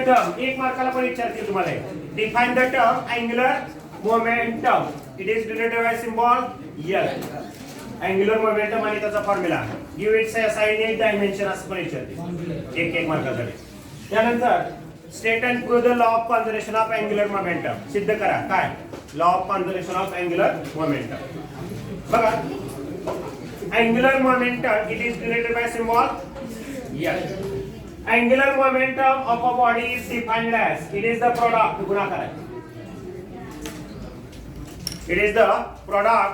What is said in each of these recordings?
Term एक मार्काला पण विचारते तुम्हाला. Define the term angular momentum. It is denoted by symbol L. Angular momentum आणि त्याचा formula. Give its assign dimension असं पण विचारते एक मार्कासाठी. त्यानंतर state and prove the law of conservation of angular momentum. सिद्ध करा काय law of conservation of angular momentum. बघा angular momentum it is denoted by symbol L. Angular momentum of a body is defined as it is the product गुणाकार आहे. It is the product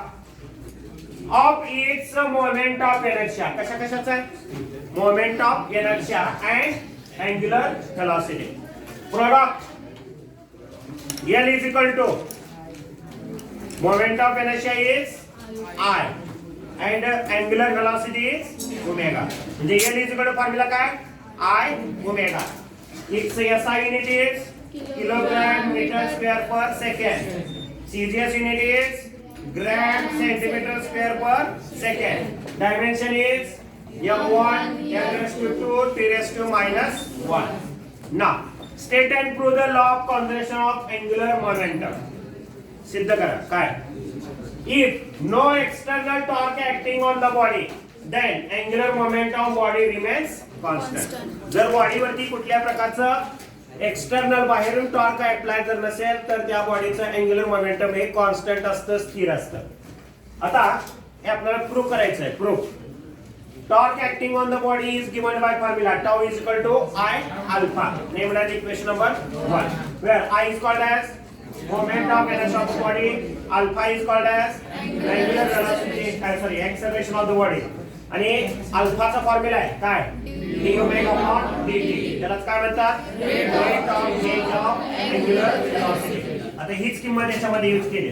of its moment of inertia. कशा कशाचा आहे? Moment of inertia and angular velocity. Product L is equal to moment of inertia is I and angular velocity is omega. म्हणजे L is equal to formula काय? I omega. Its SI unit is kilogram meter square per second. CGS unit is gram centimeter square per second. Dimension is m1 n raised to 2 t raised to minus 1. Now state and prove the law of conservation of angular momentum. सिद्ध करा काय? If no external torque acting on the body, then angular momentum of body remains constant. जर बॉडीवरती कुठल्या प्रकारचं external बाहेरून torque apply जर नसेल तर त्या बॉडीचं अँग्युलर मोमेंटम हे कॉन्स्टंट असतं, स्थिर असतं. आता हे आपल्याला प्रूव्ह करायचं आहे. Prove torque acting on the body is given by formula tau is equal to I अल्फा. Named as equation number 1 where I is called as moment of inertia of the body, alpha is called as angular velocity acceleration of the body. आणि अल्फाचा formula आहे काय? d omega upon dt. त्यालाच काय म्हणतात? Rate of change of angular velocity. आता हीच किंमत याच्यामध्ये यूज केली.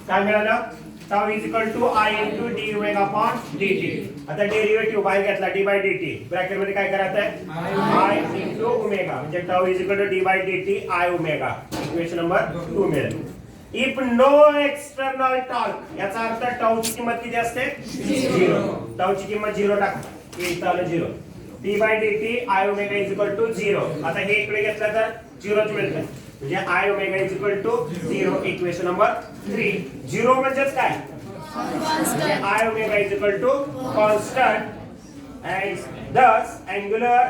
काय मिळालं? tau is equal to I into d omega upon dt. आता डेरिव्हेटिव्ह बाहेर घेतला d by dt. ब्रॅकेट मध्ये काय करायचं आहे? I into ओमेगा म्हणजे tau is equal to d by dt I omega. Equation number 2 मिळेल. If no external torque याचा अर्थ tau ची किंमत किती असते? 0. tau ची किंमत 0 टाका. इथं आलं 0. d by dt I omega is equal to 0. आता हे इकडे घेतलं तर 0 च मिळतं. म्हणजे I omega is equal to 0. Equation number 3. 0 म्हणजेच काय? constant. I omega is equal to constant and thus angular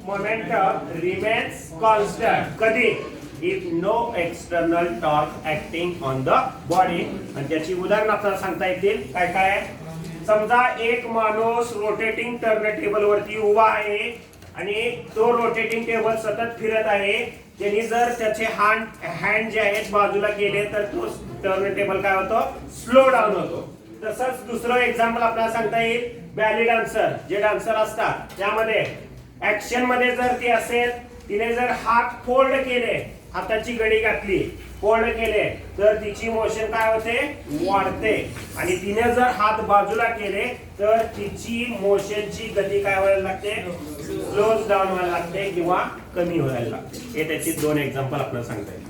momentum remains constant. कधी? If no external torque acting on the body. आणि त्याची उदाहरण आपल्याला सांगता येतील. काय काय आहे? समजा एक माणूस रोटेटिंग टर्न टेबल वरती उभा आहे आणि तो रोटेटिंग टेबल सतत फिरत आहे. त्यांनी जर त्याचे हँड जे आहेत बाजूला केले तर तो टर्न टेबल काय होतो? स्लो डाऊन होतो. तसंच दुसरं एक्झाम्पल आपल्याला सांगता येईल. बॅली डान्सर जे डान्सर असतात त्यामध्ये ऍक्शन मध्ये जर ती असेल तिने जर हात फोल्ड केले, हाताची घडी घातली, फोल्ड केले तर तिची मोशन काय होते? वाढते. आणि तिने जर हात बाजूला केले तर तिची मोशनची गती काय व्हायला लागते? स्लो डाऊन व्हायला लागते किंवा कमी व्हायला लागते. हे त्याची 2 एक्झाम्पल आपल्याला सांगता येईल.